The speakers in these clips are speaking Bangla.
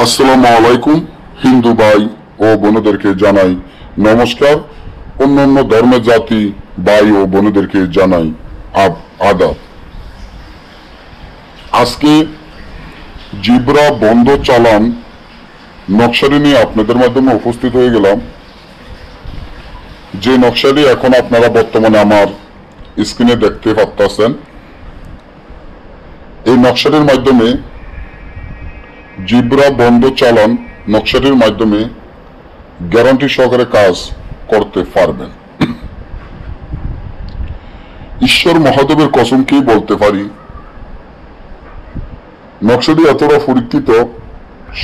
আসসালামু আলাইকুম। হিন্দু ভাই ও বোনদেরকে জানাই নমস্কার। অন্যান্য ধর্মের জাতি ভাই ও বোনদেরকে জানাই আদাব। আজকে জিব্রা বন্ধ চালান নকশাটি নিয়ে আপনাদের মাধ্যমে উপস্থিত হয়ে গেলাম। যে নকশাটি এখন আপনারা বর্তমানে আমার স্ক্রিনে দেখতে পাচ্ছেন, এই নকশাটির মাধ্যমে জিব্রা বন্ধ চালান নকশাটির মাধ্যমে গ্যারান্টি সহকারে কাজ করতে পারবেন। ঈশ্বর মহাদেবের কসমকেই বলতে পারি, নকশাটি এতটা পরীক্ষিত,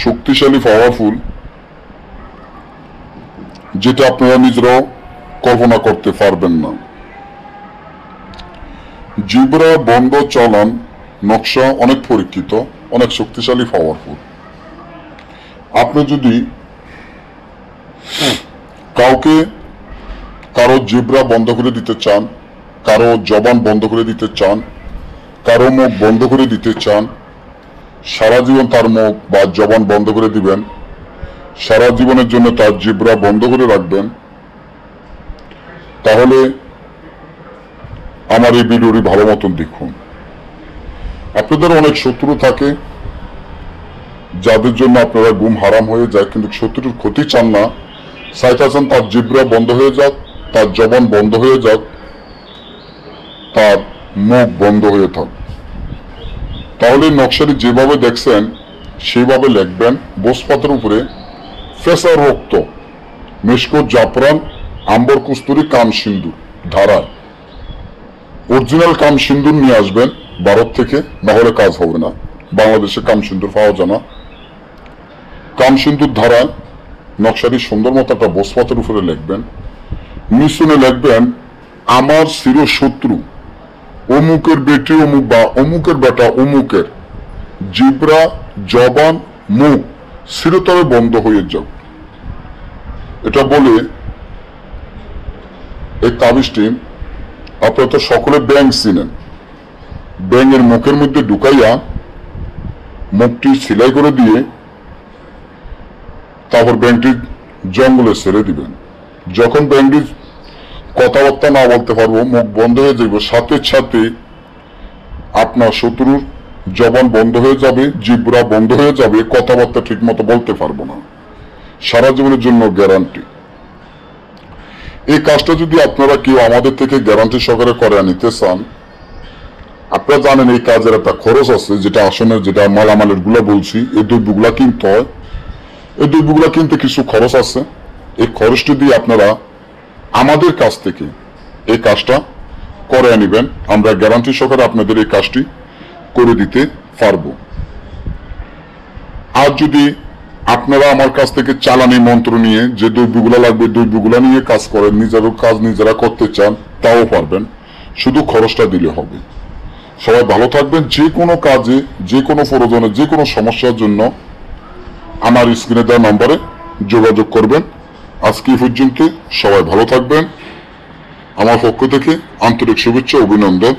শক্তিশালী, পাওয়ারফুল, যেটা আপনারা নিজেরাও কল্পনা করতে পারবেন না। জিব্রা বন্ধ চালান নকশা অনেক পরীক্ষিত, অনেক শক্তিশালী, পাওয়ারফুল। আপনি যদি কারো জিব্রা বন্ধ করে দিতে চান, কারো জবান বন্ধ করে দিতে চান, কারো মুখ বন্ধ করে দিতে চান, সারা জীবন তার মুখ বা জবান বন্ধ করে দিবেন, সারা জীবনের জন্য তার জিব্রা বন্ধ করে রাখবেন, তাহলে আমার এই ভিডিওটি ভালো মতন দেখুন। আপনাদের অনেক শত্রু থাকে যাদের জন্য আপনারা ঘুম হারাম হয়ে যায়, কিন্তু শত্রুর ক্ষতি চান না, চাইতেছেন তার জিব্রা বন্ধ হয়ে যাক, তার জবান বন্ধ হয়ে যাক, তার মুখ বন্ধ হয়ে থাক। তাহলে নকশাটি যেভাবে দেখছেন সেইভাবে লিখবেন। বসপাতের উপরে ফেসা রক্ত, মেশকো জাফরান, আম্বর কস্তুরি, কাম সিন্দুর ধারায় অরিজিনাল কাম সিন্দুর নিয়ে আসবেন ভারত থেকে, না হলে কাজ হবে না। বাংলাদেশে কাম সিন্দুর পাওয়া যায় না। কাম সিন্দুর ধারায় নকশাটি সুন্দর মতো একটা বসপাতের উপরে লিখবেন। মিশ্রণে লিখবেন, আমার চির শত্রু অমুকের বেটি অমুক বা অমুকের বেটা অমুকের জিব্রা, জবান, মুখ চিরতরে বন্ধ হয়ে যাও। এটা বলে এই তাবিজটি আপনারা তো সকলে ব্যাঙ চিনেন, ব্যাঙের মুখের মধ্যে ঢুকাইয়া মুখটি সেলাই করে দিয়ে তারপর ব্যাঙটি জঙ্গলে ছেড়ে দিবেন। যখন ব্যাঙটি কথাবার্তা না বলতে পারবো, মুখ বন্ধ হয়ে যাবে, সাথে সাথে আপনার শত্রুর জবান বন্ধ হয়ে যাবে, জিব্রা বন্ধ হয়ে যাবে, কথাবার্তা ঠিক মতো বলতে পারবো না, সারা জীবনের জন্য গ্যারান্টি। এই কাজটা যদি আপনারা কেউ আমাদের থেকে গ্যারান্টি সহকারে করে নিতে চান, আপনারা জানেন এই কাজের একটা খরচ আছে, যেটা আসনের যেটা মালামালের গুলা বলছি, এই দ্রব্যগুলা কিনতে হয়। এই দ্রব্যগুলা কিনতে কিছু খরচ আছে। এই খরচটি দিয়ে আপনারা আমাদের কাছ থেকে এই কাজটা করে নিবেন। আমরা গ্যারান্টি সহকারে আপনাদের এই কাজটি করে দিতে পারবো। আর যদি আপনারা আমার কাছ থেকে চালানি মন্ত্র নিয়ে যে দ্রব্যগুলা লাগবে দ্রব্যগুলা নিয়ে কাজ করেন, নিজেরও কাজ নিজেরা করতে চান, তাও পারবেন, শুধু খরচটা দিলে হবে। সবাই ভালো থাকবেন। যে কোনো কাজে, যে কোনো প্রয়োজনে, যে কোনো সমস্যার জন্য আমার স্ক্রিনে দেওয়া নম্বরে যোগাযোগ করবেন। আজকে এই পর্যন্ত, সবাই ভালো থাকবেন। আমার পক্ষ থেকে আন্তরিক শুভেচ্ছা, অভিনন্দন।